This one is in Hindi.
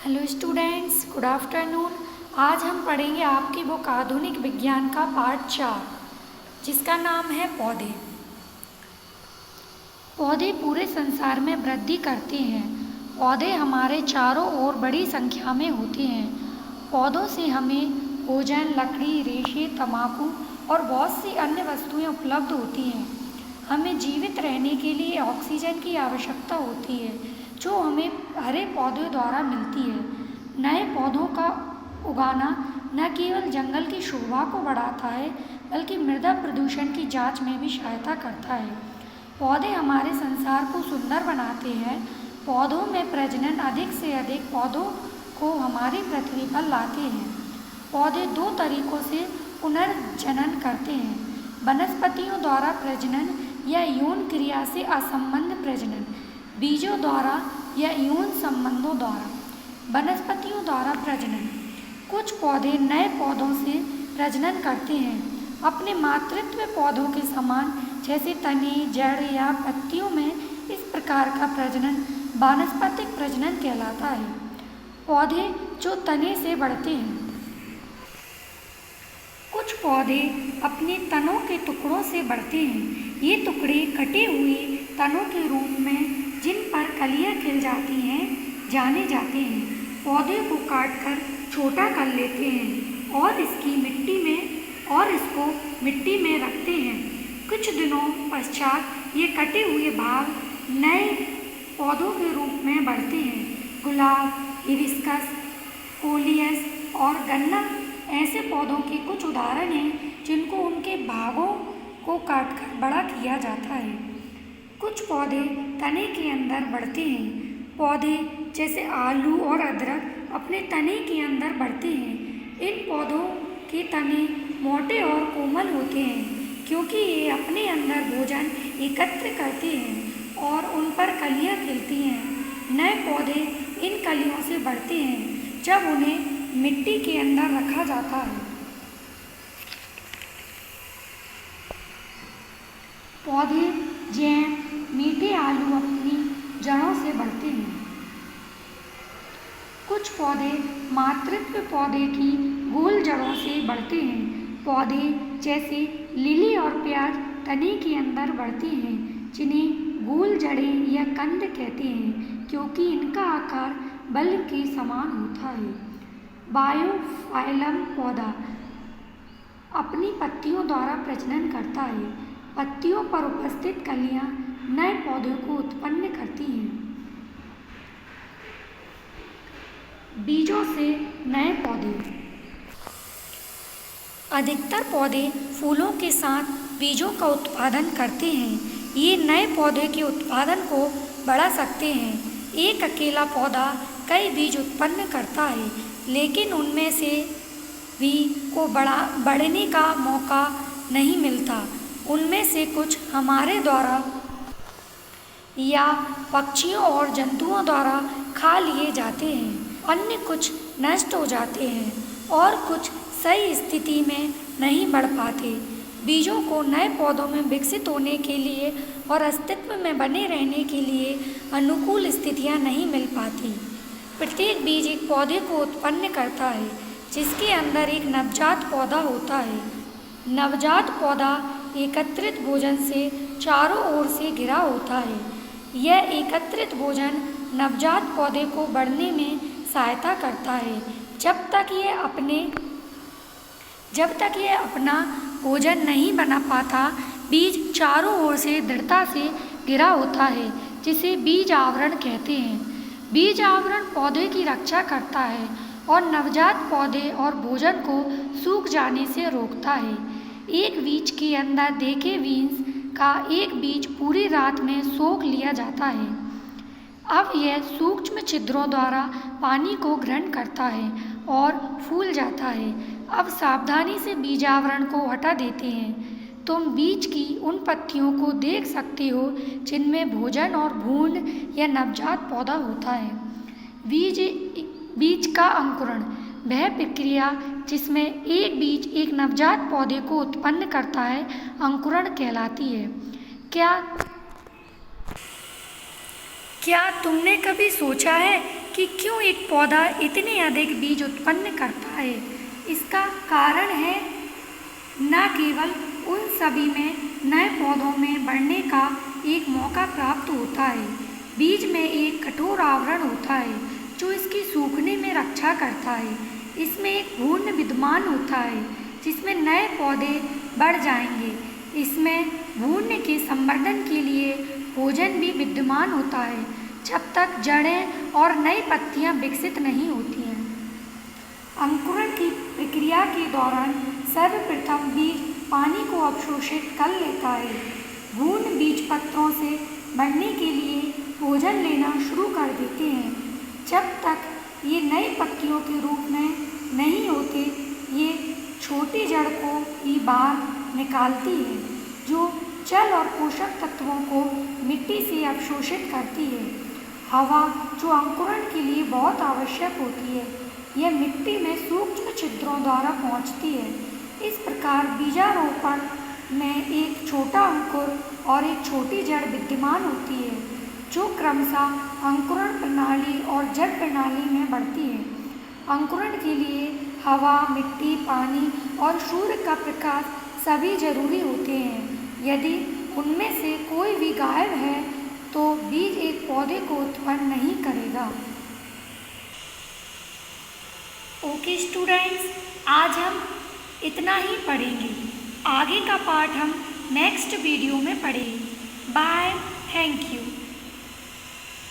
Hello students, good afternoon. आज हम पढ़ेंगे आपकी बुक आधुनिक विज्ञान का पार्ट 4, जिसका नाम है पौधे। पौधे पूरे संसार में वृद्धि करते हैं। पौधे हमारे चारों ओर बड़ी संख्या में होते हैं। पौधों से हमें भोजन, लकड़ी, रेशे, तंबाकू और बहुत सी अन्य वस्तुएं उपलब्ध होती हैं। हमें जीवित रहने के लिए ऑक्सीजन की आवश्यकता होती है, जो हमें हरे पौधों द्वारा मिलती है। नए पौधों का उगाना न केवल जंगल की शोभा को बढ़ाता है, बल्कि मृदा प्रदूषण की जांच में भी सहायता करता है। पौधे हमारे संसार को सुंदर बनाते हैं। पौधों में प्रजनन अधिक से अधिक पौधों को हमारी पृथ्वी पर लाते हैं। पौधे दो तरीकों से पुनर्जनन करते हैं: वनस्पतियों द्वारा प्रजनन या यौन क्रिया से असंबद्ध प्रजनन, बीजों द्वारा या यौन संबंधों द्वारा। वनस्पतियों द्वारा प्रजनन: कुछ पौधे नए पौधों से प्रजनन करते हैं। अपने मातृत्व पौधों के समान, जैसे तने, जड़ या पत्तियों में इस प्रकार का प्रजनन वानस्पतिक प्रजनन कहलाता है। पौधे जो तने से बढ़ते हैं: कुछ पौधे अपने तनों के टुकड़ों से बढ़ते हैं। ये टुकड़े कटे हुए तनों के रूप में, जिन पर कलियां खिल जाती हैं, जाने जाते हैं। पौधे को काटकर छोटा कर लेते हैं और इसको मिट्टी में रखते हैं। कुछ दिनों पश्चात ये कटे हुए भाग नए पौधों के रूप में बढ़ते हैं। गुलाब, हिबिस्कस, कोलियस और गन्ना ऐसे पौधों के कुछ उदाहरण हैं जिनको उनके भागों को काटकर बड़ा किया जाता है। कुछ पौधे तने के अंदर बढ़ते हैं। पौधे जैसे आलू और अदरक अपने तने के अंदर बढ़ते हैं। इन पौधों के तने मोटे और कोमल होते हैं, क्योंकि ये अपने अंदर भोजन एकत्र करते हैं और उन पर कलियां खिलती हैं। नए पौधे इन कलियों से बढ़ते हैं जब उन्हें मिट्टी के अंदर रखा जाता है। पौधे जैम, मीठे आलू अपनी जड़ों से बढ़ते हैं। कुछ पौधे मातृत्व पौधे की गोल जड़ों से बढ़ते हैं। पौधे जैसे लिली और प्याज तने के अंदर बढ़ते हैं, जिन्हें गोल जड़ें या कंद कहते हैं, क्योंकि इनका आकार बल्ब के समान होता है। बायोफाइलम पौधा अपनी पत्तियों द्वारा प्रजनन करता है। पत्तियों पर उपस्थित कलियां नए पौधों को उत्पन्न करती हैं। बीजों से नए पौधे: अधिकतर पौधे फूलों के साथ बीजों का उत्पादन करते हैं। ये नए पौधे के उत्पादन को बढ़ा सकते हैं। एक अकेला पौधा कई बीज उत्पन्न करता है, लेकिन उनमें से भी को बढ़ने का मौका नहीं मिलता। उनमें से कुछ हमारे द्वारा या पक्षियों और जंतुओं द्वारा खा लिए जाते हैं। अन्य कुछ नष्ट हो जाते हैं और कुछ सही स्थिति में नहीं बढ़ पाते। बीजों को नए पौधों में विकसित होने के लिए और अस्तित्व में बने रहने के लिए अनुकूल स्थितियां नहीं मिल पाती। प्रत्येक बीज एक पौधे को उत्पन्न करता है, जिसके अंदर एक नवजात पौधा होता है। नवजात पौधा एकत्रित भोजन से चारों ओर से घिरा होता है। यह एकत्रित भोजन नवजात पौधे को बढ़ने में सहायता करता है। जब तक यह अपना भोजन नहीं बना पाता, बीज चारों ओर से दृढ़ता से घिरा होता है, जिसे बीज आवरण कहते हैं। बीज आवरण पौधे की रक्षा करता है और नवजात पौधे और भोजन को सूख जाने से रोकता है। एक बीज के अंदर देखे बीन्स का एक बीज पूरी रात में सोख लिया जाता है। अब यह सूक्ष्म छिद्रों द्वारा पानी को ग्रहण करता है और फूल जाता है। अब सावधानी से बीज आवरण को हटा देते हैं। तुम बीज की उन पत्तियों को देख सकते हो जिनमें भोजन और भ्रूण या नवजात पौधा होता है। बीज का अंकुरण वह प्रक्रिया जिसमें एक बीज एक नवजात पौधे को उत्पन्न करता है, अंकुरण कहलाती है। क्या तुमने कभी सोचा है कि क्यों एक पौधा इतने अधिक बीज उत्पन्न करता है। इसका कारण है न केवल उन सभी में नए पौधों में बढ़ने का एक मौका प्राप्त होता है। बीज में एक कठोर आवरण होता है जो इसकी सूखने में रक्षा करता है। इसमें एक भ्रूण विद्यमान होता है जिसमें नए पौधे बढ़ जाएंगे। इसमें भ्रूण के संवर्धन के लिए भोजन भी विद्यमान होता है जब तक जड़ें और नई पत्तियां विकसित नहीं होती हैं। अंकुरण की प्रक्रिया के दौरान सर्वप्रथम बीज पानी को अवशोषित कर लेता है। भ्रूण बीज पत्रों से बढ़ने के लिए भोजन लेना शुरू कर देते हैं। जब तक ये नई पत्तियों के रूप में नहीं होते, ये छोटी जड़ को ही बाहर निकालती है जो जल और पोषक तत्वों को मिट्टी से अवशोषित करती है। हवा, जो अंकुरण के लिए बहुत आवश्यक होती है, यह मिट्टी में सूक्ष्म छिद्रों द्वारा पहुंचती है। इस प्रकार बीजारोपण में एक छोटा अंकुर और एक छोटी जड़ विद्यमान होती है जो क्रमशः अंकुरण प्रणाली और जड़ प्रणाली में बढ़ती है। अंकुरण के लिए हवा, मिट्टी, पानी और सूर्य का प्रकाश सभी जरूरी होते हैं। यदि उनमें से कोई भी गायब है तो बीज एक पौधे को उत्पन्न नहीं करेगा। ओके स्टूडेंट्स, आज हम इतना ही पढ़ेंगे। आगे का पार्ट हम नेक्स्ट वीडियो में पढ़ेंगे। Bye, thank you.